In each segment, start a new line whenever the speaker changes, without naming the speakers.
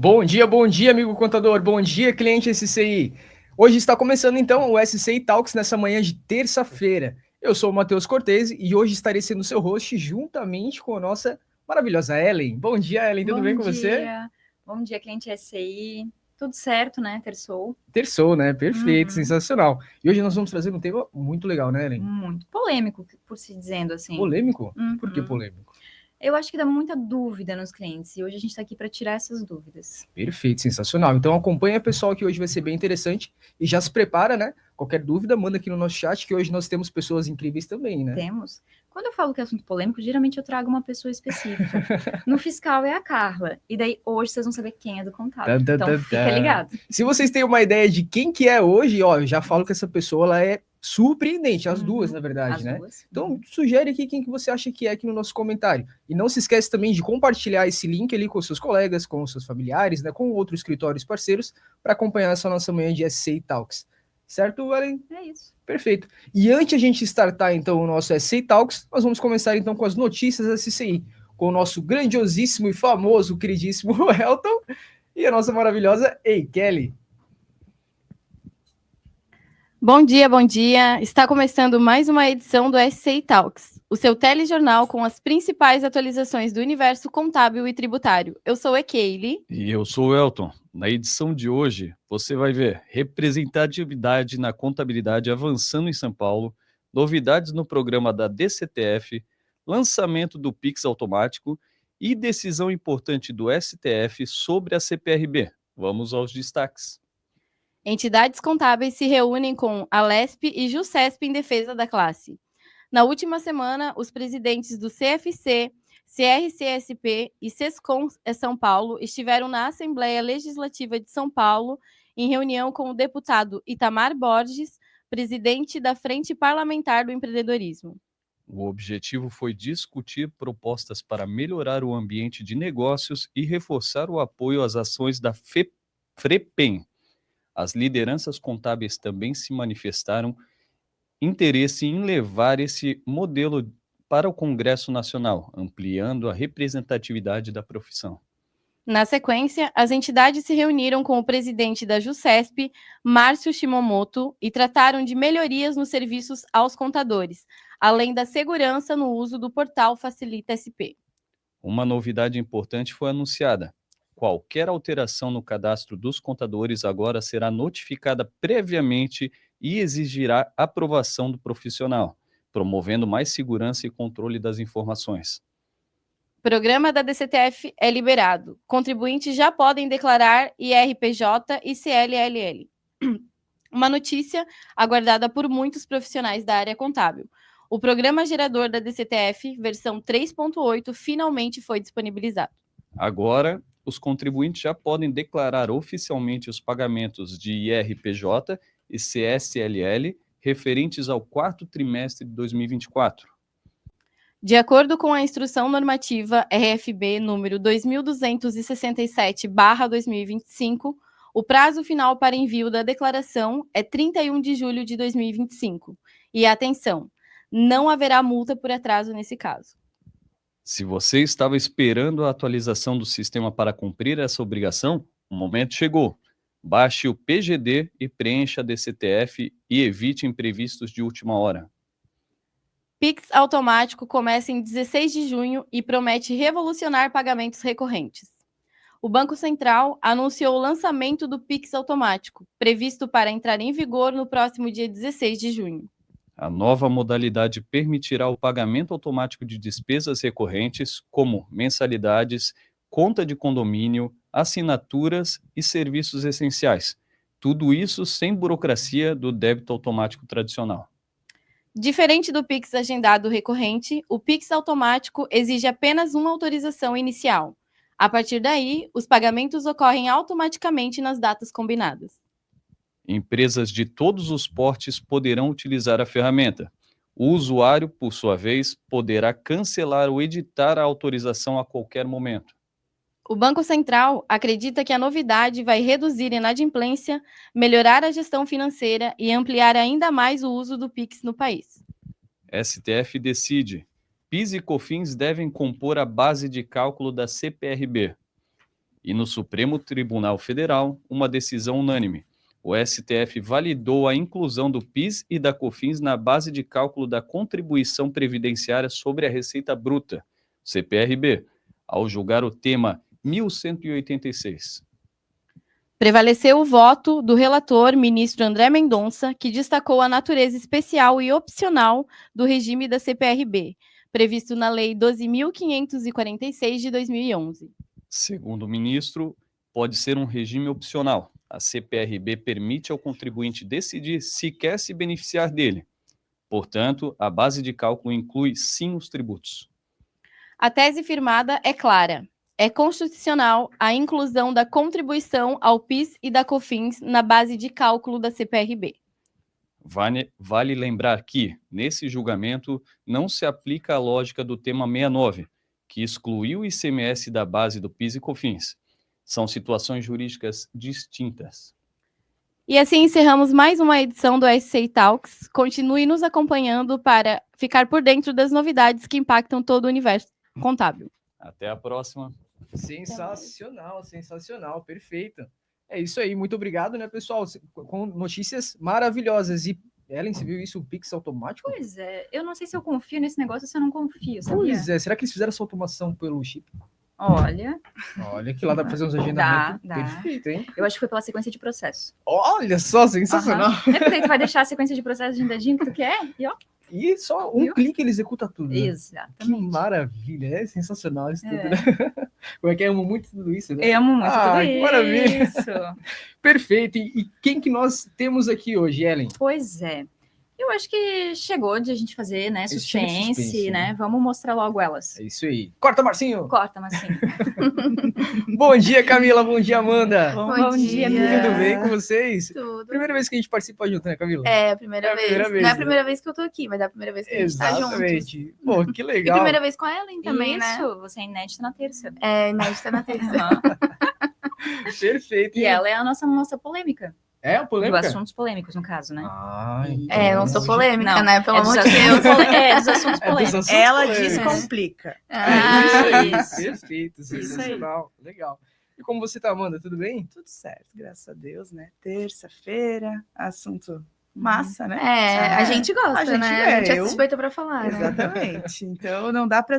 Bom dia, amigo contador. Bom dia, cliente SCI. Hoje está começando então o SCI Talks nessa manhã de terça-feira. Eu sou o Matheus Cortese e hoje estarei sendo seu host juntamente com a nossa maravilhosa Ellen. Bom dia, Ellen. Tudo bem com você?
Bom dia, cliente SCI. Tudo certo, né? Terçou.
Terçou, né? Perfeito, sensacional. E hoje nós vamos trazer um tema muito legal, né, Ellen?
Muito polêmico, por se dizendo assim.
Polêmico? Por que polêmico?
Eu acho que dá muita dúvida nos clientes e hoje a gente está aqui para tirar essas dúvidas.
Perfeito, sensacional. Então acompanha, pessoal, que hoje vai ser bem interessante e já se prepara, né? Qualquer dúvida, manda aqui no nosso chat que hoje nós temos pessoas incríveis também, né?
Temos. Quando eu falo que é assunto polêmico, geralmente eu trago uma pessoa específica. No fiscal é a Carla. E daí hoje vocês vão saber quem é do contábil. Então fica ligado.
Se vocês têm uma ideia de quem que é hoje, ó, eu já falo que essa pessoa ela é surpreendente, as duas, na verdade, né? Então, sugere aqui quem que você acha que é aqui no nosso comentário. E não se esquece também de compartilhar esse link ali com seus colegas, com seus familiares, né, com outros escritórios parceiros, para acompanhar essa nossa manhã de SCI Talks. Certo, Ellen?
É isso.
Perfeito. E antes de a gente startar, então, o nosso SCI Talks, nós vamos começar, então, com as notícias da SCI, com o nosso grandiosíssimo e famoso, queridíssimo Elton e a nossa maravilhosa Kelly.
Bom dia, bom dia. Está começando mais uma edição do SCI Talks, o seu telejornal com as principais atualizações do universo contábil e tributário. Eu sou Keili.
E eu sou o Elton. Na edição de hoje, você vai ver representatividade na contabilidade avançando em São Paulo, novidades no programa da DCTF, lançamento do Pix automático e decisão importante do STF sobre a CPRB. Vamos aos destaques.
Entidades contábeis se reúnem com a Lesp e Jusesp em defesa da classe. Na última semana, os presidentes do CFC, CRCSP e SESCOM São Paulo estiveram na Assembleia Legislativa de São Paulo em reunião com o deputado Itamar Borges, presidente da Frente Parlamentar do Empreendedorismo.
O objetivo foi discutir propostas para melhorar o ambiente de negócios e reforçar o apoio às ações da FREPEM. As lideranças contábeis também se manifestaram interesse em levar esse modelo para o Congresso Nacional, ampliando a representatividade da profissão.
Na sequência, as entidades se reuniram com o presidente da JUSESP, Márcio Shimomoto, e trataram de melhorias nos serviços aos contadores, além da segurança no uso do portal Facilita SP.
Uma novidade importante foi anunciada. Qualquer alteração no cadastro dos contadores agora será notificada previamente e exigirá aprovação do profissional, promovendo mais segurança e controle das informações.
Programa da DCTF é liberado. Contribuintes já podem declarar IRPJ e CLLL. Uma notícia aguardada por muitos profissionais da área contábil. O programa gerador da DCTF, versão 3.8, finalmente foi disponibilizado.
Agora, os contribuintes já podem declarar oficialmente os pagamentos de IRPJ e CSLL referentes ao quarto trimestre de 2024.
De acordo com a Instrução Normativa RFB número 2267/2025, o prazo final para envio da declaração é 31 de julho de 2025. E atenção, não haverá multa por atraso nesse caso.
Se você estava esperando a atualização do sistema para cumprir essa obrigação, o momento chegou. Baixe o PGD e preencha a DCTF e evite imprevistos de última hora.
Pix automático começa em 16 de junho e promete revolucionar pagamentos recorrentes. O Banco Central anunciou o lançamento do Pix automático, previsto para entrar em vigor no próximo dia 16 de junho.
A nova modalidade permitirá o pagamento automático de despesas recorrentes, como mensalidades, conta de condomínio, assinaturas e serviços essenciais. Tudo isso sem burocracia do débito automático tradicional.
Diferente do Pix agendado recorrente, o Pix automático exige apenas uma autorização inicial. A partir daí, os pagamentos ocorrem automaticamente nas datas combinadas.
Empresas de todos os portes poderão utilizar a ferramenta. O usuário, por sua vez, poderá cancelar ou editar a autorização a qualquer momento.
O Banco Central acredita que a novidade vai reduzir a inadimplência, melhorar a gestão financeira e ampliar ainda mais o uso do Pix no país.
STF decide. PIS e COFINS devem compor a base de cálculo da CPRB. E no Supremo Tribunal Federal, uma decisão unânime. O STF validou a inclusão do PIS e da COFINS na base de cálculo da contribuição previdenciária sobre a receita bruta, CPRB, ao julgar o tema 1186.
Prevaleceu o voto do relator, ministro André Mendonça, que destacou a natureza especial e opcional do regime da CPRB, previsto na Lei 12.546 de 2011.
Segundo o ministro, pode ser um regime opcional. A CPRB permite ao contribuinte decidir se quer se beneficiar dele. Portanto, a base de cálculo inclui sim os tributos.
A tese firmada é clara. É constitucional a inclusão da contribuição ao PIS e da COFINS na base de cálculo da CPRB.
Vale lembrar que, nesse julgamento, não se aplica a lógica do tema 69, que excluiu o ICMS da base do PIS e COFINS. São situações jurídicas distintas.
E assim encerramos mais uma edição do SCI Talks. Continue nos acompanhando para ficar por dentro das novidades que impactam todo o universo contábil.
Até a próxima.
Sensacional, sensacional, perfeito. É isso aí, muito obrigado, né, pessoal? Com notícias maravilhosas. E, Ellen, você viu isso, o Pix automático?
Pois é, eu não sei se eu confio nesse negócio ou se eu não confio, sabia?
Pois é, será que eles fizeram essa automação pelo chip?
Olha
que lá dá pra fazer uns agendamentos
dá.
perfeito, hein?
Eu acho que foi pela sequência de processo.
Olha só, sensacional.
É porque aí tu vai deixar a sequência de processo agendadinho que tu quer e ó.
E só um clique ele executa tudo, né?
Exatamente.
Que maravilha, é sensacional isso tudo, né? Como é que eu amo muito tudo isso, né?
Eu amo muito tudo
que maravilha.
isso.
Perfeito. E quem que nós temos aqui hoje, Ellen?
Pois é. Eu acho que chegou de a gente fazer, né, suspense, né?
né?
Vamos mostrar logo elas.
É isso aí. Corta, Marcinho!
Corta, Marcinho.
Bom dia, Camila. Bom dia, Amanda.
Bom dia,
Tudo bem com vocês?
Tudo.
Primeira vez que a gente participa junto, né, Camila?
É, a primeira vez.
Primeira vez,
Não é a
né?
primeira vez que eu tô aqui, mas é a primeira vez que a gente tá juntos.
Exatamente. Pô, que
E
legal.
primeira vez com a Ellen também, né?
Isso, você é inédita na terça.
É, inédita na terça.
Perfeito.
E ela é a nossa moça polêmica.
É a polêmica?
De assuntos polêmicos, no caso, né?
Então,
É, eu não sou polêmica,
Não,
né? Pelo
dos
amor de
assuntos
Deus.
É, dos assuntos
É dos
polêmicos.
assuntos
Ela
polêmicos.
descomplica.
Isso.
Isso.
Perfeito, sensacional. Legal. E como você tá, Amanda? Tudo bem?
Tudo certo, graças a Deus, né? Terça-feira, assunto massa, né?
É, a gente gosta,
A gente
né? A gente é
eu-
suspeita pra falar, né?
Exatamente. Então não dá para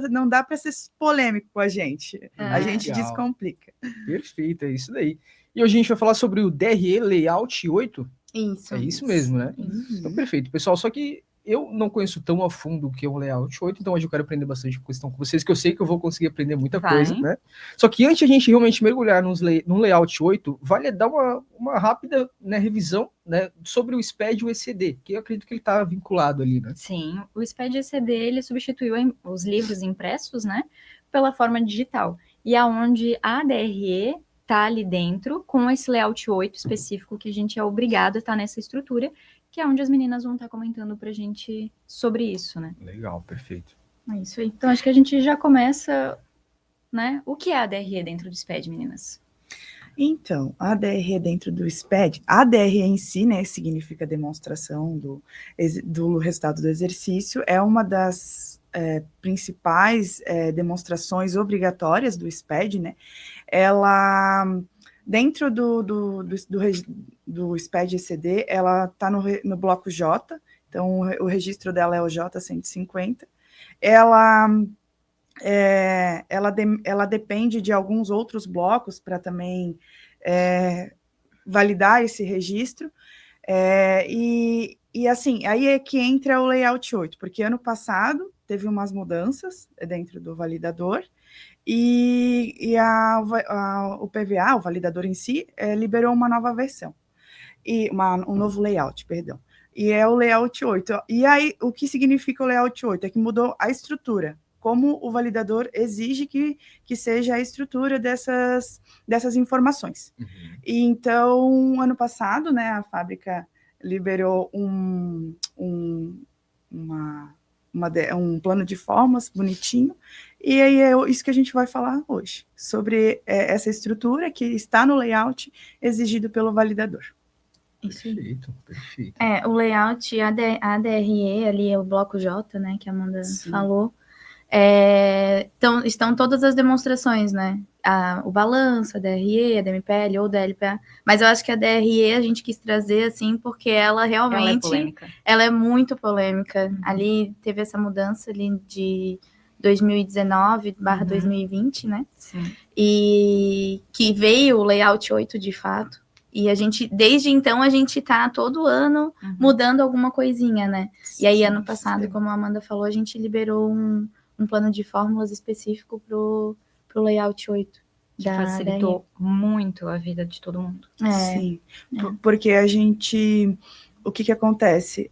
ser polêmico com a gente. A gente
Legal.
descomplica.
Perfeito, é isso daí. E hoje a gente vai falar sobre o DRE Layout 8.
Isso.
É isso mesmo, né? Então, perfeito. Pessoal, só que eu não conheço tão a fundo o que é um Layout 8, então hoje eu quero aprender bastante questão com vocês, que eu sei que eu vou conseguir aprender muita
Vai.
coisa, né? Só que antes de a gente realmente mergulhar num Layout 8, vale dar uma rápida, né, revisão, né, sobre o SPED e o ECD, que eu acredito que ele está vinculado ali, né?
Sim, o SPED ECD, ele substituiu os livros impressos, né, pela forma digital. E aonde a DRE tá ali dentro, com esse layout 8 específico, que a gente é obrigado a estar nessa estrutura, que é onde as meninas vão estar comentando pra gente sobre isso, né?
Legal, perfeito.
É isso aí. Então, acho que a gente já começa, né? O que é a DRE dentro do SPED, meninas?
Então, a DRE dentro do SPED, a DRE em si, né, significa demonstração do resultado do exercício, é uma das principais demonstrações obrigatórias do SPED, né? Ela, dentro do SPED ECD, ela está no bloco J, então o registro dela é o J150. Ela depende de alguns outros blocos para também validar esse registro. E assim, aí é que entra o Layout 8, porque ano passado teve umas mudanças dentro do validador, e o PVA, o validador em si, liberou uma nova versão, e um novo layout, perdão. E é o Layout 8. E aí, o que significa o Layout 8? É que mudou a estrutura, como o validador exige que seja a estrutura dessas informações.
Uhum.
E então, ano passado, né, a fábrica liberou um plano de formas bonitinho, e aí é isso que a gente vai falar hoje, sobre essa estrutura que está no layout exigido pelo validador.
Isso aí.
Perfeito, perfeito.
O layout, a DRE, ali é o bloco J, né, que a Amanda
Sim.
falou. Estão todas as demonstrações, né? o balanço, a DRE, a DMPL ou DLPA, mas eu acho que a DRE a gente quis trazer, assim, porque ela realmente, ela é muito polêmica. Ali teve essa mudança ali de 2019/2020, né?
Sim.
E que veio o layout 8 de fato. E a gente, desde então, a gente tá todo ano mudando alguma coisinha, né? E aí, ano passado, como a Amanda falou, a gente liberou um plano de fórmulas específico pro layout 8.
Que facilitou muito a vida de todo mundo.
Sim, porque a gente... O que acontece?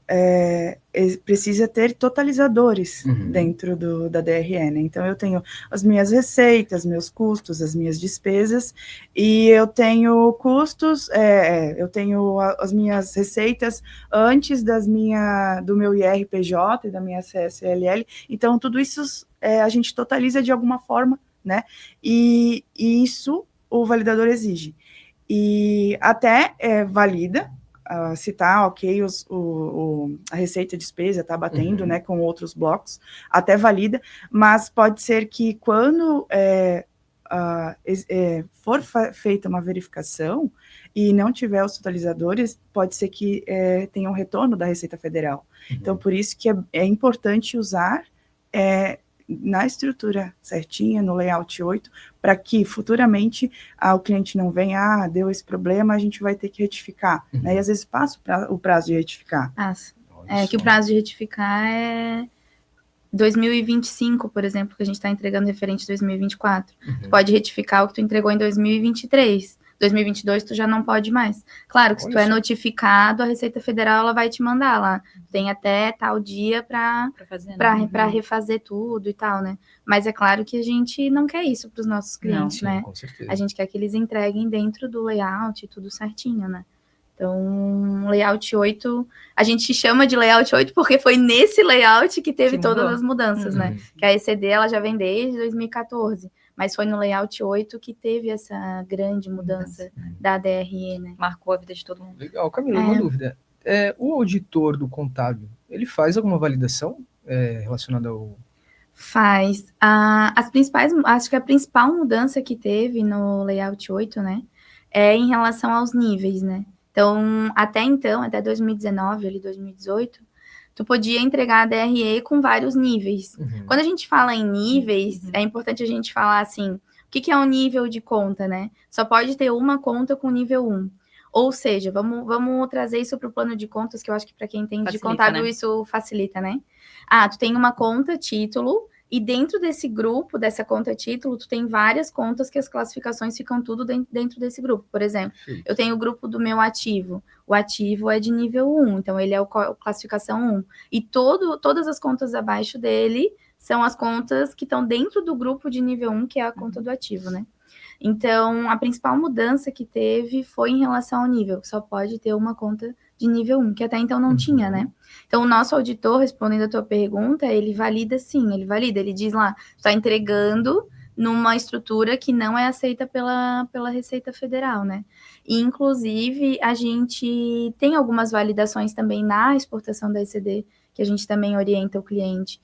Precisa ter totalizadores dentro da DRE, né? Então, eu tenho as minhas receitas, meus custos, as minhas despesas, e eu tenho custos, eu tenho as minhas receitas antes do meu IRPJ e da minha CSLL. Então, tudo isso a gente totaliza de alguma forma, né? E isso o validador exige. E até valida, se está ok, a receita e despesa está batendo, né, com outros blocos, até valida, mas pode ser que quando for feita uma verificação e não tiver os totalizadores, pode ser que tenha um retorno da Receita Federal. Então, por isso que é importante usar na estrutura certinha, no layout 8, para que futuramente o cliente não venha, deu esse problema, a gente vai ter que retificar, né? E às vezes passa o prazo de retificar.
Que o prazo de retificar é 2025, por exemplo, que a gente está entregando referente a 2024. Tu pode retificar o que tu entregou em 2023. 2022 tu já não pode mais. Claro que se tu é notificado, a Receita Federal ela vai te mandar lá. Tem até tal dia para refazer tudo e tal, né? Mas é claro que a gente não quer isso para os nossos clientes, né?
Com certeza.
A gente quer que eles entreguem dentro do layout, tudo certinho, né? Então, layout 8, a gente chama de layout 8 porque foi nesse layout que teve todas as mudanças, né? Que a ECD ela já vem desde 2014. Mas foi no layout 8 que teve essa grande mudança da DRE, né?
Marcou a vida de todo mundo.
Legal, Camila, uma dúvida. O auditor do contábil, ele faz alguma validação relacionada ao...
Faz. Acho que a principal mudança que teve no layout 8, né? É em relação aos níveis, né? Então, até 2019, ali 2018, tu podia entregar a DRE com vários níveis. Quando a gente fala em níveis, é importante a gente falar assim, o que é um nível de conta, né? Só pode ter uma conta com nível 1. Ou seja, vamos trazer isso para o plano de contas, que eu acho que para quem entende de contábil, né? Isso facilita, né? Tu tem uma conta título, e dentro desse grupo, dessa conta título, tu tem várias contas que as classificações ficam tudo dentro desse grupo. Por exemplo, eu tenho o grupo do meu ativo. O ativo é de nível 1, então ele é o classificação 1. E todas as contas abaixo dele são as contas que estão dentro do grupo de nível 1, que é a conta do ativo, né? Então, a principal mudança que teve foi em relação ao nível, que só pode ter uma conta de nível 1, que até então não tinha, né? Então, o nosso auditor, respondendo a tua pergunta, ele valida sim, ele diz lá, está entregando numa estrutura que não é aceita pela Receita Federal, né? E, inclusive, a gente tem algumas validações também na exportação da ECD, que a gente também orienta o cliente.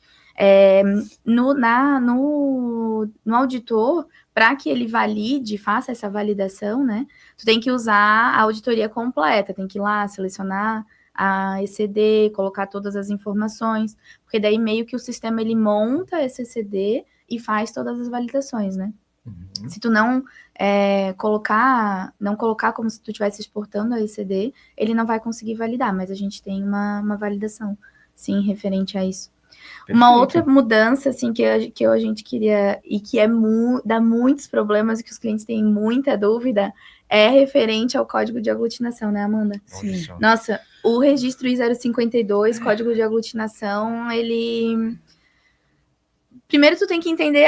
No auditor, para que ele valide, faça essa validação, né? Tu tem que usar a auditoria completa, tem que ir lá, selecionar a ECD, colocar todas as informações, porque daí meio que o sistema ele monta esse ECD e faz todas as validações, né? Se tu não colocar como se tu estivesse exportando a ECD, ele não vai conseguir validar, mas a gente tem uma validação, sim, referente a isso. Perfeito. Uma outra mudança, assim, que a gente queria, e que dá muitos problemas, e que os clientes têm muita dúvida, é referente ao código de aglutinação, né, Amanda?
Sim.
Nossa, o registro I052, código de aglutinação, ele... Primeiro tu tem que entender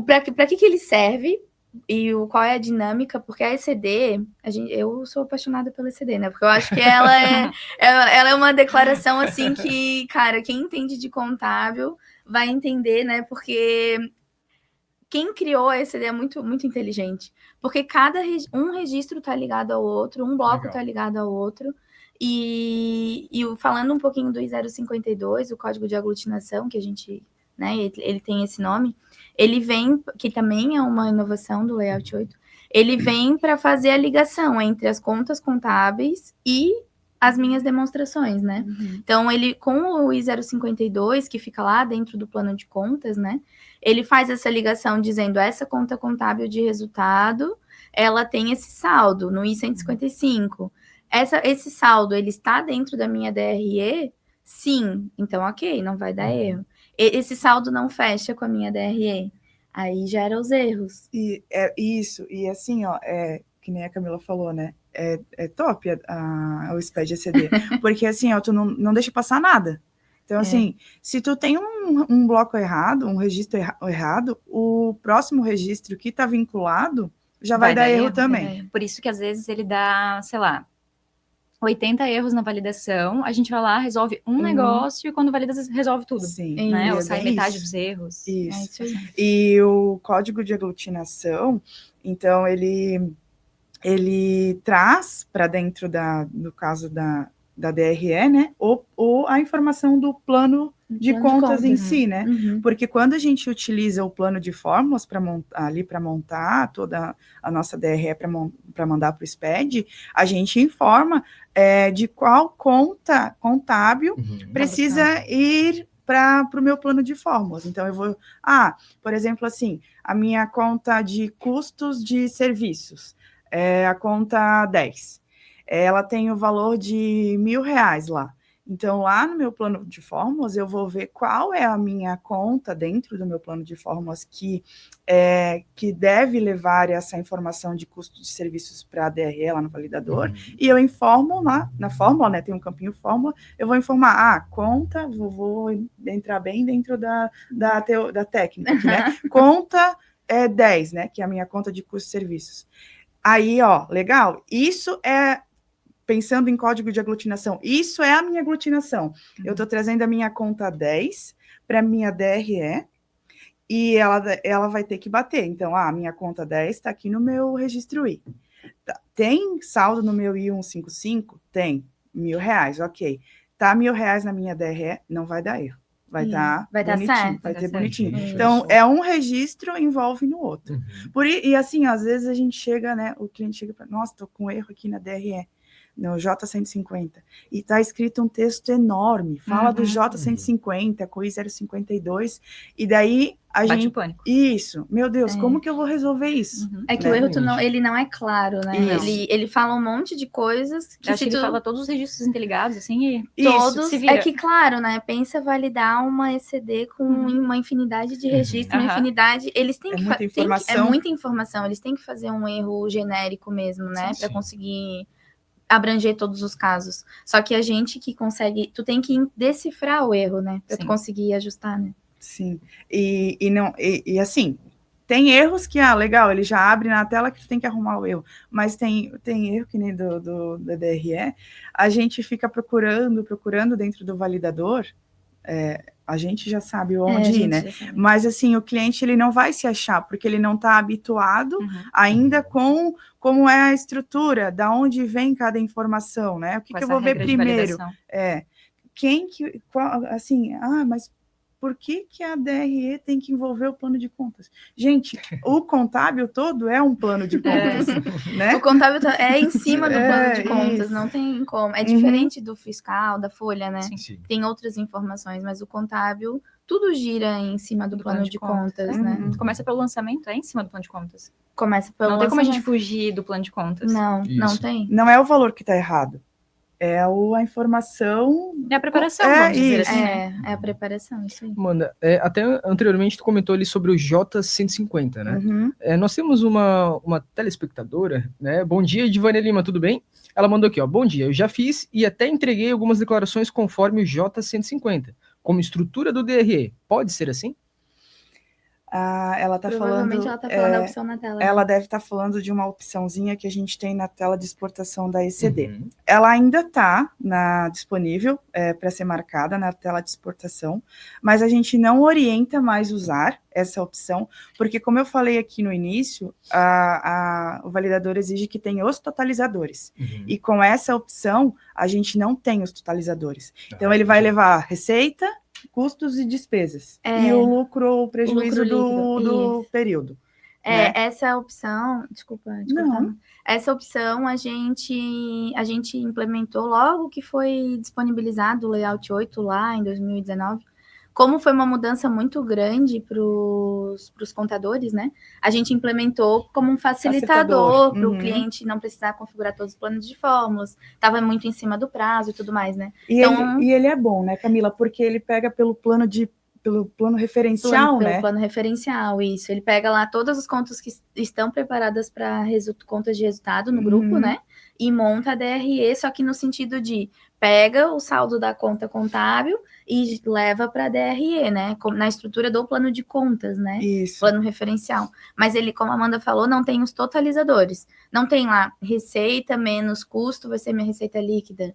para que ele serve, e qual é a dinâmica, porque a ECD, eu sou apaixonada pela ECD, né? Porque eu acho que ela é uma declaração, assim, que, cara, quem entende de contábil vai entender, né? Porque quem criou a ECD é muito, muito inteligente. Porque um registro tá ligado ao outro, um bloco tá ligado ao outro. E falando um pouquinho do I052, o código de aglutinação, que a gente né? Ele tem esse nome. Ele vem, que também é uma inovação do Layout 8, ele vem para fazer a ligação entre as contas contábeis e as minhas demonstrações, né? Então, ele, com o I052, que fica lá dentro do plano de contas, né? Ele faz essa ligação dizendo, essa conta contábil de resultado, ela tem esse saldo no I-155. Esse saldo, ele está dentro da minha DRE? Sim. Então, ok, não vai dar erro. Esse saldo não fecha com a minha DRE. Aí gera os erros.
E é isso, e assim, ó, que nem a Camila falou, né? É top o SPED ECD, porque assim, ó, tu não deixa passar nada. Então, assim, se tu tem um bloco errado, um registro errado, o próximo registro que tá vinculado já vai dar erro também.
Por isso que às vezes ele dá, sei lá, 80 erros na validação, a gente vai lá, resolve um negócio e quando valida, resolve tudo.
Sim.
Né? Ou sai metade dos erros.
Isso. E o código de aglutinação, então, ele traz para dentro no caso da DRE, né, ou a informação do plano de contas em si, né? Porque quando a gente utiliza o plano de fórmulas para montar toda a nossa DRE para mandar para o SPED, a gente informa de qual conta contábil precisa ir para o meu plano de fórmulas. Então, eu vou... por exemplo, assim, a minha conta de custos de serviços, a conta 10. Ela tem o valor de R$1.000 lá. Então, lá no meu plano de fórmulas, eu vou ver qual é a minha conta dentro do meu plano de fórmulas que deve levar essa informação de custo de serviços para a DRE lá no validador, e eu informo lá na fórmula, né, tem um campinho fórmula, eu vou informar, conta, vou entrar bem dentro da técnica, aqui, né, conta 10, né, que é a minha conta de custo de serviços. Aí, ó, legal, isso pensando em código de aglutinação, isso é a minha aglutinação. Eu estou trazendo a minha conta 10 para a minha DRE, e ela vai ter que bater. Então, a minha conta 10 está aqui no meu registro I. Tem saldo no meu I-155? Tem. R$1.000, ok. Tá R$1.000 na minha DRE, não vai dar erro. Vai estar bonitinho,
certo,
vai ter
certo.
bonitinho. Então, é um registro envolve no outro. E assim, às vezes a gente chega, né, o cliente chega para, nossa, tô com erro aqui na DRE, no J150, e tá escrito um texto enorme, fala do J150 com I052, e daí a gente...
o pânico.
Isso, meu Deus, como que eu vou resolver isso?
É que o erro ele não é claro, né? Ele fala um monte de coisas que
ele fala todos os registros interligados, assim, e
todos.
se vira.
É que, claro, né? Pensa validar uma ECD com uma infinidade de registros, uma infinidade. Eles têm
muita informação.
É muita informação. Eles têm que fazer um erro genérico mesmo, né? Para conseguir abranger todos os casos. Só que a gente que consegue, tu tem que decifrar o erro, né? Para tu conseguir ajustar, né?
Sim. E assim, tem erros que, legal, ele já abre na tela que tu tem que arrumar o erro, mas tem erro que nem da DRE, a gente fica procurando dentro do validador, a gente já sabe onde ir, né? Mas, assim, o cliente, ele não vai se achar, porque ele não está habituado ainda com como é a estrutura, da onde vem cada informação, né? O que eu vou ver primeiro? Mas por que a DRE tem que envolver o plano de contas? Gente, o contábil todo é um plano de contas, né?
O contábil é em cima do plano de contas, não tem como. É diferente do fiscal, da folha, né?
Sim.
Tem outras informações, mas o contábil, tudo gira em cima do plano de contas, né?
Começa pelo lançamento, em cima do plano de contas.
Começa pelo
Não tem como a gente fugir do plano de contas.
Não tem.
Não é o valor que está errado. É a informação...
É a preparação, vamos dizer assim.
É a preparação, isso aí.
Amanda, até anteriormente tu comentou ali sobre o J150, né? Nós temos uma telespectadora, né? Bom dia, Divânia Lima, tudo bem? Ela mandou aqui, ó, bom dia, eu já fiz e até entreguei algumas declarações conforme o J150, como estrutura do DRE. Pode ser assim?
Ela está falando...
Provavelmente ela está falando da opção na tela.
Ela deve estar falando de uma opçãozinha que a gente tem na tela de exportação da ECD. Ela ainda está disponível para ser marcada na tela de exportação, mas a gente não orienta mais usar essa opção, porque como eu falei aqui no início, o validador exige que tenha os totalizadores. E com essa opção, a gente não tem os totalizadores. Então, ele vai levar receita custos e despesas.
É.
E o lucro, o prejuízo
líquido,
do período.
É,
né?
essa opção, desculpa,
Não.
essa opção a gente implementou logo que foi disponibilizado o Layout 8 lá em 2019. Como foi uma mudança muito grande para os contadores, né? A gente implementou como um facilitador para o cliente não precisar configurar todos os planos de fórmulas. Estava muito em cima do prazo e tudo mais, né?
E ele é bom, né, Camila? Porque ele pega pelo plano referencial, né?
Pelo plano referencial, isso. Ele pega lá todas as contas que estão preparadas para contas de resultado no grupo, né? E monta a DRE, só que no sentido de pega o saldo da conta contábil e leva para a DRE, né? Na estrutura do plano de contas, né?
Isso.
Plano referencial. Mas ele, como a Amanda falou, não tem os totalizadores. Não tem lá receita menos custo, vai ser minha receita líquida.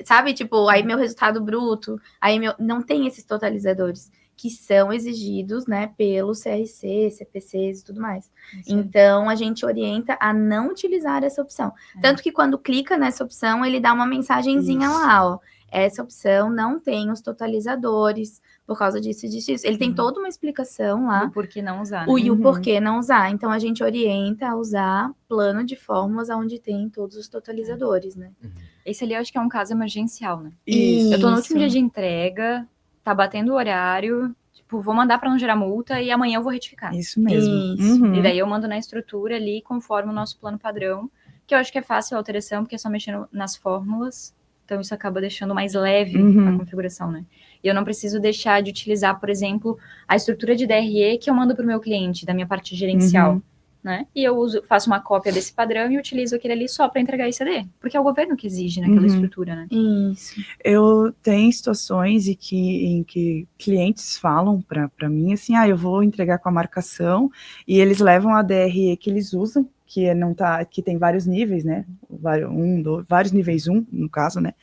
Sabe? Tipo, aí meu resultado bruto, aí não tem esses totalizadores que são exigidos, né, pelo CRC, CPCs e tudo mais. Então, a gente orienta a não utilizar essa opção. Tanto que quando clica nessa opção, ele dá uma mensagenzinha lá, ó. Essa opção não tem os totalizadores por causa disso e disso. Ele tem toda uma explicação lá.
O porquê não usar, né?
E o porquê não usar. Então, a gente orienta a usar plano de fórmulas onde tem todos os totalizadores, né?
Esse ali eu acho que é um caso emergencial, né?
Isso.
Eu tô no último dia de entrega, tá batendo o horário, tipo, vou mandar para não gerar multa e amanhã eu vou retificar.
Isso mesmo.
Isso.
E daí eu mando na estrutura ali, conforme o nosso plano padrão, que eu acho que é fácil a alteração, porque é só mexer nas fórmulas, então isso acaba deixando mais leve a configuração, né? E eu não preciso deixar de utilizar, por exemplo, a estrutura de DRE que eu mando para o meu cliente, da minha parte gerencial. Né? E eu faço uma cópia desse padrão e utilizo aquele ali só para entregar ICD, porque é o governo que exige naquela estrutura, né?
Isso.
Eu tenho situações em que clientes falam para mim assim, eu vou entregar com a marcação, e eles levam a DRE que eles usam, que tem vários níveis, né? Vários níveis 1, no caso, né?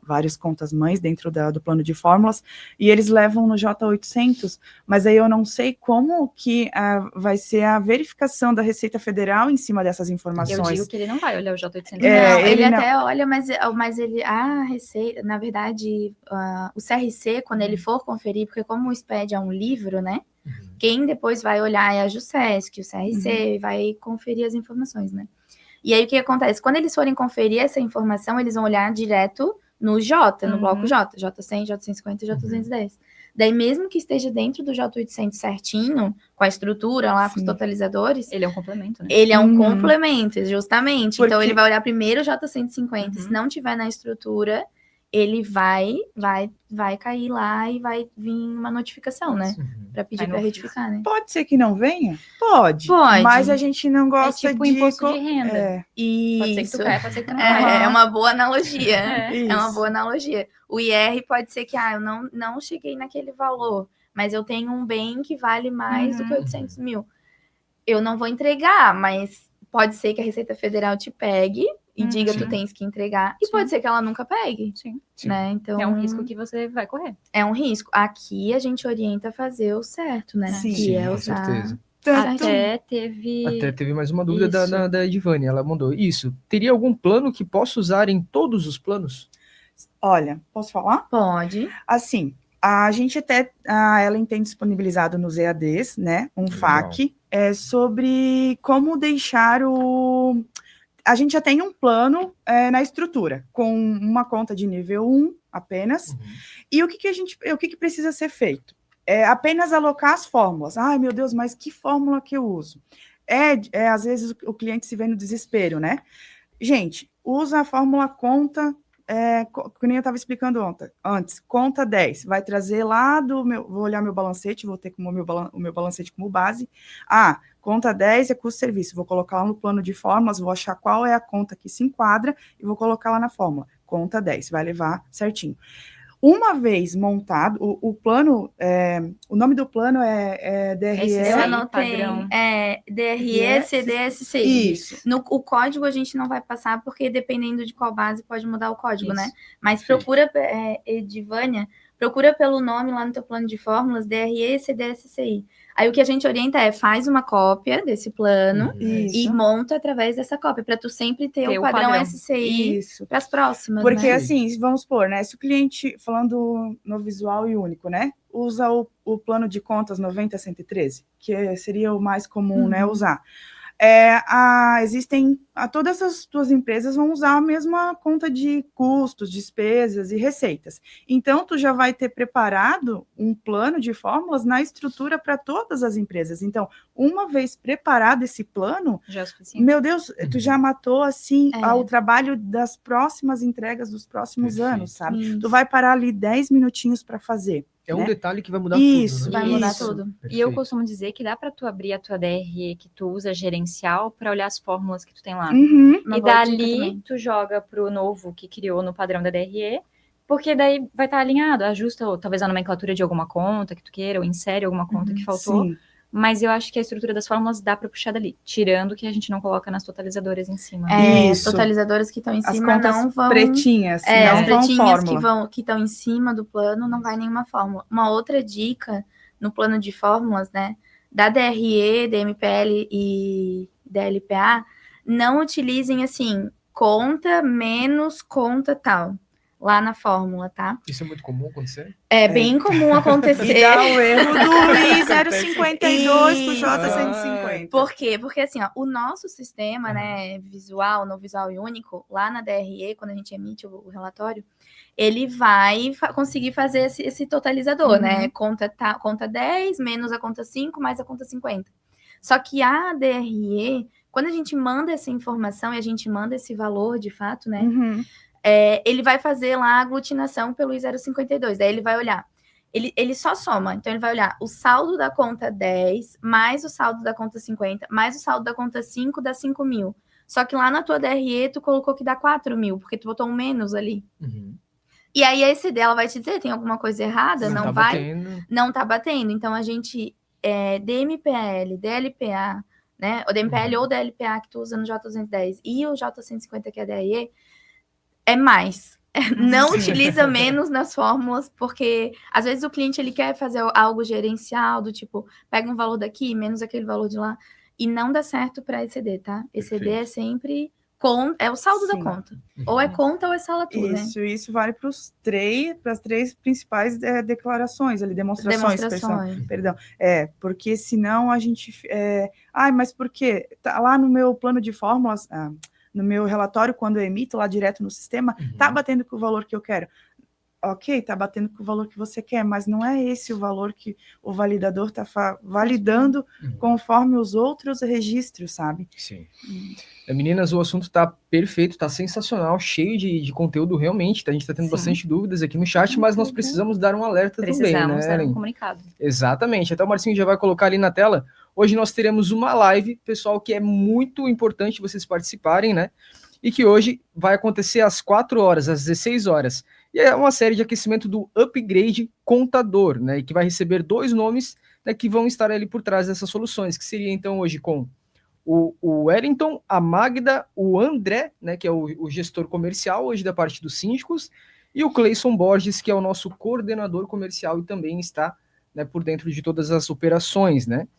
Várias contas mães dentro do plano de fórmulas, e eles levam no J800, mas aí eu não sei como que vai ser a verificação da Receita Federal em cima dessas informações.
Eu digo que ele não vai olhar o J800.
Não, ele até olha, mas a Receita, na verdade, o CRC, quando ele for conferir, porque como o SPED é um livro, né? Quem depois vai olhar é a JUSESC, o CRC, vai conferir as informações, né? E aí o que acontece? Quando eles forem conferir essa informação, eles vão olhar direto no J, no bloco J, J100, J150 e J210. Daí, mesmo que esteja dentro do J800 certinho, com a estrutura lá, com os totalizadores...
Ele é um complemento, né?
Ele é um complemento, justamente.
Porque...
Então, ele vai olhar primeiro o J150. Se não tiver na estrutura, ele vai cair lá e vai vir uma notificação, né? Para pedir para retificar, né?
Pode ser que não venha? Pode. Mas a gente não gosta
tipo imposto de renda.
Isso.
Pode ser que tu caia, pode ser que tu não caia.
É uma boa analogia. É uma boa analogia. O IR pode ser que, eu não cheguei naquele valor, mas eu tenho um bem que vale mais do que 800 mil. Eu não vou entregar, mas pode ser que a Receita Federal te pegue e diga tu tens que entregar. E pode ser que ela nunca pegue. Né? Então,
é um risco que você vai correr.
É um risco. Aqui a gente orienta a fazer o certo, né?
Sim, com certeza.
Até teve
mais uma dúvida da Edivane. Ela mandou isso. Teria algum plano que possa usar em todos os planos?
Olha, posso falar?
Pode.
Assim, a gente até, a Ellen tem disponibilizado nos EADs, né, um FAQ, sobre como deixar a gente já tem um plano na estrutura, com uma conta de nível 1 apenas, e o que precisa ser feito? É apenas alocar as fórmulas. Ai, meu Deus, mas que fórmula que eu uso? Às vezes o cliente se vê no desespero, né? Gente, usa a fórmula conta, que nem eu estava explicando antes, conta 10, vai trazer lá vou olhar meu balancete, vou ter como o meu balancete como base, conta 10 é custo-serviço, vou colocar lá no plano de fórmulas, vou achar qual é a conta que se enquadra e vou colocar lá na fórmula, conta 10, vai levar certinho. Uma vez montado, o plano, o nome do plano é DRE.
Eu anotei, DRE CDSC.
Isso.
O código a gente não vai passar, porque dependendo de qual base pode mudar o código, né? Mas procura, Edivânia, procura pelo nome lá no teu plano de fórmulas, DRE, CDSCI. Aí o que a gente orienta faz uma cópia desse plano e
Isso.
monta através dessa cópia, para tu sempre ter o padrão SCI para as próximas,
Porque,
né?
assim, vamos supor, né? Se o cliente, falando no visual e único, né? Usa o plano de contas 90-113, que seria o mais comum, né? Usar. Todas essas tuas empresas vão usar a mesma conta de custos, despesas e receitas. Então, tu já vai ter preparado um plano de fórmulas na estrutura para todas as empresas. Então, uma vez preparado esse plano,
já é suficiente.
Meu Deus, tu já matou, assim, o trabalho das próximas entregas dos próximos anos, sabe?
Isso.
Tu vai parar ali 10 minutinhos para fazer.
É um
né?
detalhe que vai mudar
Isso,
tudo. Né?
Vai mudar tudo.
E eu costumo dizer que dá para tu abrir a tua DRE que tu usa gerencial para olhar as fórmulas que tu tem lá.
Uma
E
boa dica
dali
também.
tu joga pro novo que criou no padrão da DRE, porque daí vai estar alinhado, ajusta ou, talvez a nomenclatura de alguma conta que tu queira, ou insere alguma conta que faltou.
Sim.
Mas eu acho que a estrutura das fórmulas dá para puxar dali, tirando o que a gente não coloca nas totalizadoras em cima.
As
Isso.
totalizadoras que estão em
As
cima
contas
não vão...
pretinhas,
as
não vão
pretinhas
fórmula.
que estão em cima do plano, não vai nenhuma fórmula. Uma outra dica no plano de fórmulas, né, da DRE, DMPL e DLPA, não utilizem, assim, conta menos conta tal, lá na fórmula, tá?
Isso é muito comum acontecer?
É bem comum acontecer.
E dá o erro do I052 pro J150.
Por quê? Porque assim, ó, o nosso sistema, né, visual, no visual e único, lá na DRE, quando a gente emite o relatório, ele vai conseguir fazer esse totalizador, né? Conta 10 menos a conta 5 mais a conta 50. Só que a DRE, quando a gente manda essa informação e a gente manda esse valor de fato, né? Ele vai fazer lá a aglutinação pelo I052. Daí ele vai olhar. Ele só soma. Então, ele vai olhar o saldo da conta 10, mais o saldo da conta 50, mais o saldo da conta 5, dá 5 mil. Só que lá na tua DRE, tu colocou que dá 4 mil, porque tu botou um menos ali. E aí, a ECD, ela vai te dizer, tem alguma coisa errada? Não vai?
Batendo.
Não tá batendo. Então, a gente, DMPL, DLPA, né? O DMPL ou DLPA que tu usa no J210 e o J150, que é a DRE, é mais. Não utiliza menos nas fórmulas, porque às vezes o cliente ele quer fazer algo gerencial, do tipo, pega um valor daqui, menos aquele valor de lá, e não dá certo para ECD, tá? ECD é sempre é o saldo da conta. Ou é conta ou é salatura, né?
Isso vale para as três principais declarações, ali, demonstrações. Perdão. Porque senão a gente... mas por quê? Tá lá no meu plano de fórmulas... no meu relatório, quando eu emito lá direto no sistema, tá batendo com o valor que eu quero. Ok, tá batendo com o valor que você quer, mas não é esse o valor que o validador tá validando conforme os outros registros, sabe?
Sim. Meninas, o assunto tá perfeito, tá sensacional, cheio de conteúdo realmente, a gente tá tendo bastante dúvidas aqui no chat, mas nós precisamos dar um alerta também, né?
Precisamos dar um comunicado.
Exatamente, até o Marcinho já vai colocar ali na tela. Hoje nós teremos uma live, pessoal, que é muito importante vocês participarem, né? E que hoje vai acontecer às 4 horas, às 16 horas. E é uma série de aquecimento do Upgrade Contador, né? E que vai receber 2 nomes, né, que vão estar ali por trás dessas soluções, que seria então hoje com o Wellington, a Magda, o André, né, que é o gestor comercial hoje da parte dos síndicos, e o Cleison Borges, que é o nosso coordenador comercial e também está, né, por dentro de todas as operações, né?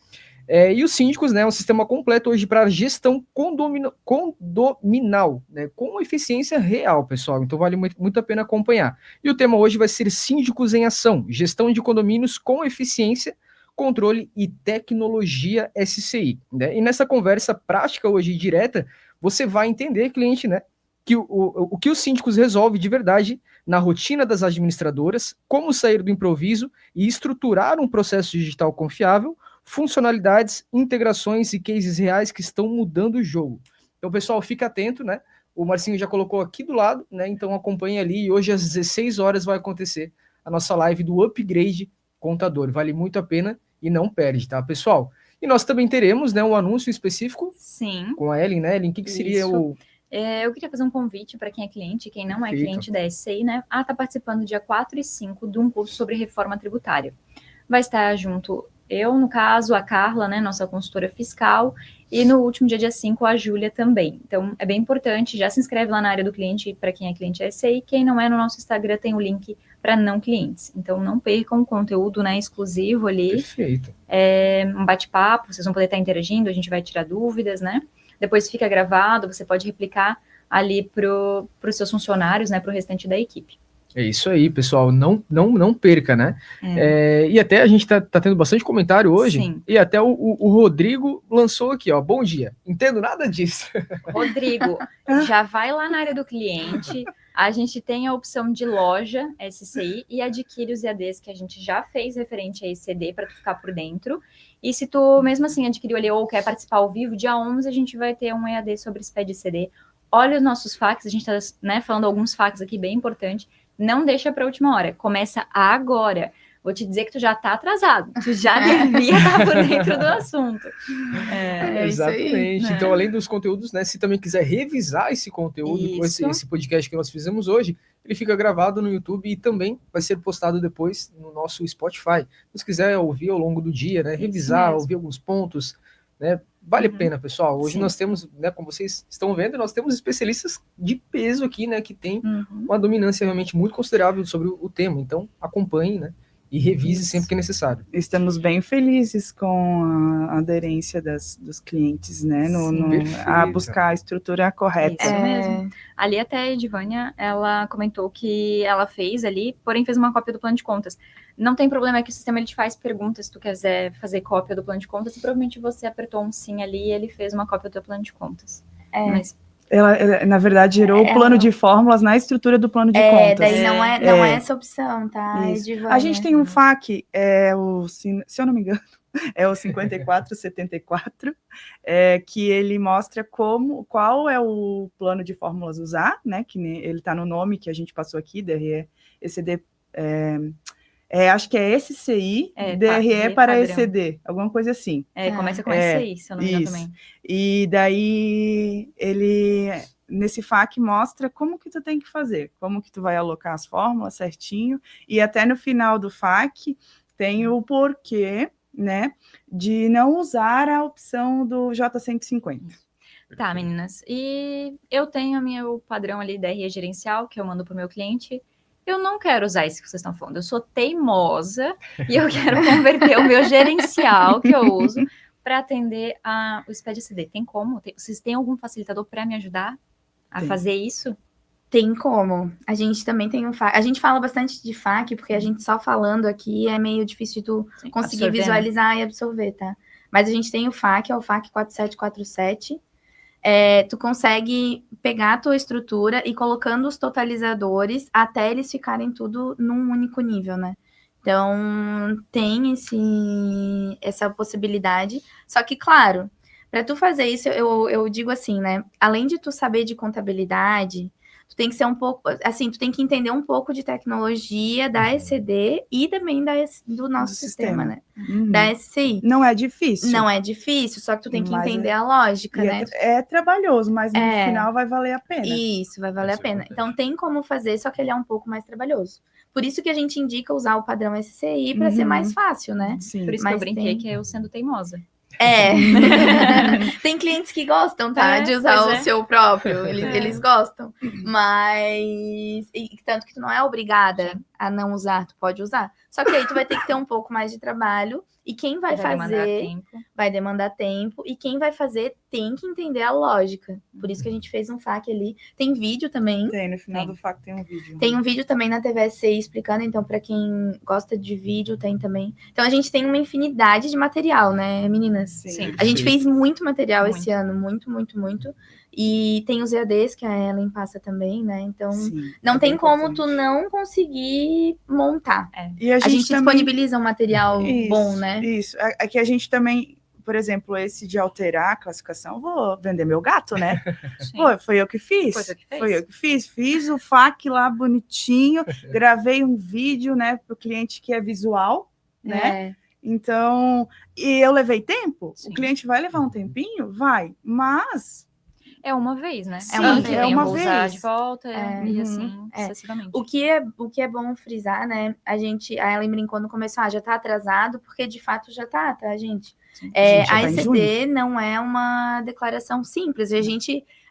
E os síndicos, né, um sistema completo hoje para gestão condominal, né, com eficiência real, pessoal. Então vale muito a pena acompanhar. E o tema hoje vai ser Síndicos em Ação, gestão de condomínios com eficiência, controle e tecnologia SCI. Né? E nessa conversa prática hoje direta, você vai entender, cliente, né, que o que os síndicos resolvem de verdade na rotina das administradoras, como sair do improviso e estruturar um processo digital confiável, funcionalidades, integrações e cases reais que estão mudando o jogo. Então, pessoal, fica atento, né? O Marcinho já colocou aqui do lado, né? Então acompanhe ali e hoje às 16 horas vai acontecer a nossa live do Upgrade Contador. Vale muito a pena e não perde, tá, pessoal? E nós também teremos, né, um anúncio específico.
Sim.
Com a Ellen, né, Ellen? O que seria o...
Eu queria fazer um convite para quem é cliente, quem não é cliente da SCI, né? Tá participando dia 4 e 5 de um curso sobre reforma tributária. Vai estar junto eu, no caso, a Carla, né, nossa consultora fiscal, e no último dia 5, a Júlia também. Então, é bem importante, já se inscreve lá na área do cliente, para quem é cliente SCI, quem não é, no nosso Instagram tem o link para não clientes. Então, não percam o conteúdo, né, exclusivo ali.
Perfeito.
Um bate-papo, vocês vão poder estar interagindo, a gente vai tirar dúvidas, né? Depois fica gravado, você pode replicar ali para os seus funcionários, né, para o restante da equipe.
É isso aí, pessoal. Não perca, né? E até a gente tá tendo bastante comentário hoje.
Sim.
E até o Rodrigo lançou aqui, ó. Bom dia. Entendo nada disso.
Rodrigo, já vai lá na área do cliente. A gente tem a opção de loja SCI e adquire os EADs que a gente já fez referente a ECD para tu ficar por dentro. E se tu, mesmo assim, adquiriu ali ou quer participar ao vivo, dia 11 a gente vai ter um EAD sobre SPED ECD. Olha os nossos FAQs, a gente está, né, falando alguns FAQs aqui bem importantes. Não deixa para a última hora, começa agora. Vou te dizer que tu já está atrasado, tu já devia estar por dentro do assunto.
Exatamente.
Isso aí,
então, além dos conteúdos, né, se também quiser revisar esse conteúdo, esse podcast que nós fizemos hoje, ele fica gravado no YouTube e também vai ser postado depois no nosso Spotify. Se quiser ouvir ao longo do dia, né, revisar, ouvir alguns pontos, né, vale a pena, pessoal. Hoje nós temos, né, como vocês estão vendo, nós temos especialistas de peso aqui, né, que tem uma dominância realmente muito considerável sobre o tema. Então, acompanhe, né, e revise sempre que necessário.
Estamos bem felizes com a aderência dos clientes, né, a buscar a estrutura correta.
Isso mesmo. Ali até a Edvânia, ela comentou que ela fez ali, porém fez uma cópia do plano de contas. Não tem problema, é que o sistema ele te faz perguntas se tu quiser fazer cópia do plano de contas, e provavelmente você apertou um sim ali e ele fez uma cópia do teu plano de contas. Mas
ela, na verdade, gerou o plano de fórmulas na estrutura do plano de contas.
Daí não é essa opção, tá, Edvânia?
A gente tem um FAQ, se eu não me engano, é o 5474, que ele mostra qual é o plano de fórmulas usar, né, que ele está no nome que a gente passou aqui, DRE, ECD, acho que é SCI, DRE para padrão. ECD, alguma coisa assim.
Começa com SCI, se eu não me engano também.
E daí, ele, nesse FAQ, mostra como que tu tem que fazer, como que tu vai alocar as fórmulas certinho, e até no final do FAQ tem o porquê, né, de não usar a opção do J150.
Tá, meninas. E eu tenho o meu padrão ali da DRE gerencial, que eu mando para o meu cliente. Eu não quero usar isso que vocês estão falando. Eu sou teimosa e eu quero converter o meu gerencial que eu uso para atender o SPED ECD. Tem como? Vocês têm algum facilitador para me ajudar a fazer isso?
Tem como. A gente também tem um FAQ. A gente fala bastante de FAQ, porque a gente só falando aqui é meio difícil de tu conseguir visualizar, né, e absorver, tá? Mas a gente tem o FAQ, é o FAQ 4747. Tu consegue pegar a tua estrutura e colocando os totalizadores até eles ficarem tudo num único nível, né? Então, tem essa possibilidade. Só que, claro, para tu fazer isso, eu digo assim, né? Além de tu saber de contabilidade, tu tem que ser um pouco, assim, tu tem que entender um pouco de tecnologia da ECD e também do nosso sistema, né? Da SCI.
Não é difícil.
Não é difícil, só que tu tem que entender a lógica, né?
É trabalhoso, mas no final vai valer a pena.
Isso, vai valer a pena. Então tem como fazer, só que ele é um pouco mais trabalhoso. Por isso que a gente indica usar o padrão SCI para ser mais fácil, né?
Sim.
Por isso que eu brinquei que eu sendo teimosa.
Tem clientes que gostam, tá? De usar o seu próprio. Eles gostam. Mas... tanto que tu não é obrigada a não usar. Tu pode usar. Só que aí tu vai ter que ter um pouco mais de trabalho. E quem vai fazer... vai demandar tempo. E quem vai fazer tem que entender a lógica. Por isso que a gente fez um FAQ ali. Tem vídeo também.
Tem, no final do FAQ tem um vídeo.
Tem um vídeo também na TVSCI explicando. Então, para quem gosta de vídeo, tem também. Então, a gente tem uma infinidade de material, né, meninas?
Sim.
A gente fez muito material esse ano. Muito. E tem os EADs que a Ellen passa também, né? Então, não tem como tu não conseguir montar.
E a gente também
disponibiliza um material bom, né?
Isso. Aqui a gente também, por exemplo, esse de alterar a classificação, vou vender meu gato, né? Foi eu que fiz. Foi eu que fiz. Fiz o FAQ lá bonitinho, gravei um vídeo, né, para o cliente que é visual, né? Então, e eu levei tempo? O cliente vai levar um tempinho? Vai, mas...
É uma vez, né?
Sim, é uma vez.
Usar de volta e assim, sucessivamente.
O que é bom frisar, né? A Ellen brincou no começo, já tá atrasado, porque de fato já tá, gente? A ECD não é uma declaração simples. A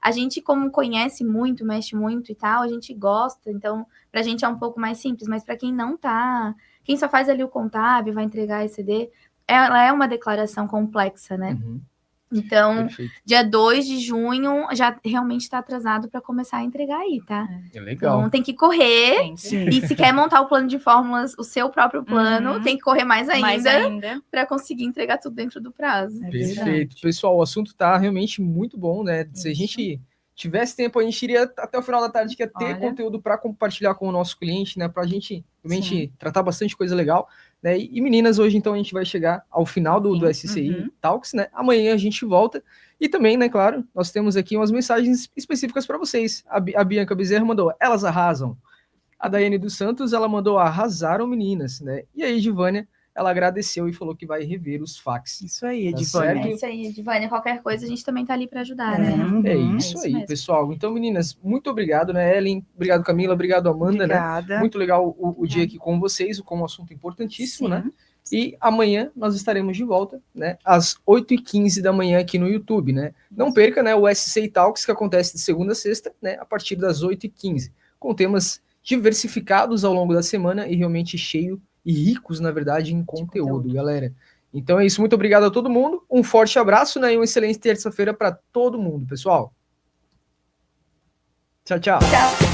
A gente, como conhece muito, mexe muito e tal, a gente gosta, então, pra gente é um pouco mais simples, mas para quem não tá, quem só faz ali o contábil, vai entregar a ECD, ela é uma declaração complexa, né?
Uhum.
Então,
Perfeito.
dia 2 de junho já realmente está atrasado para começar a entregar aí, tá?
É legal.
Então tem que correr.
Sempre.
Sim.
E se quer montar o plano de fórmulas, o seu próprio plano, tem que correr mais ainda para conseguir entregar tudo dentro do prazo.
É
Perfeito.
verdade.
Pessoal, o assunto tá realmente muito bom, né? Se a
Isso.
gente tivesse tempo, a gente iria até o final da tarde, que ia ter
Olha.
conteúdo para compartilhar com o nosso cliente, né? Para a gente realmente
Sim.
tratar bastante coisa legal, né? E meninas, hoje então a gente vai chegar ao final do SCI
Uhum.
Talks, né? Amanhã a gente volta. E também, né, claro, nós temos aqui umas mensagens específicas para vocês. A Bianca Bezerra mandou, elas arrasam. A Daiane dos Santos, ela mandou, arrasaram meninas, né? E aí, Givânia, ela agradeceu e falou que vai rever os fax.
Isso aí,
Tá
Edivânia.
certo?
É isso aí, Edivânia. Qualquer coisa, a gente também tá ali para ajudar,
É.
né?
É
Uhum.
isso
isso
aí,
mesmo.
pessoal. Então, meninas, muito obrigado, né, Ellen? Obrigado, Camila. Obrigado, Amanda, né?
Obrigada.
Muito legal o dia aqui com vocês, com um assunto importantíssimo,
Sim.
né? E amanhã nós estaremos de volta, né? Às 8h15 da manhã aqui no YouTube, né? Não perca, né? O SCI Talks, que acontece de segunda a sexta, né? A partir das 8h15, com temas diversificados ao longo da semana e realmente cheio e ricos, na verdade, em conteúdo, galera. Então é isso. Muito obrigado a todo mundo. Um forte abraço, né? E uma excelente terça-feira para todo mundo, pessoal. Tchau, tchau.
Tchau.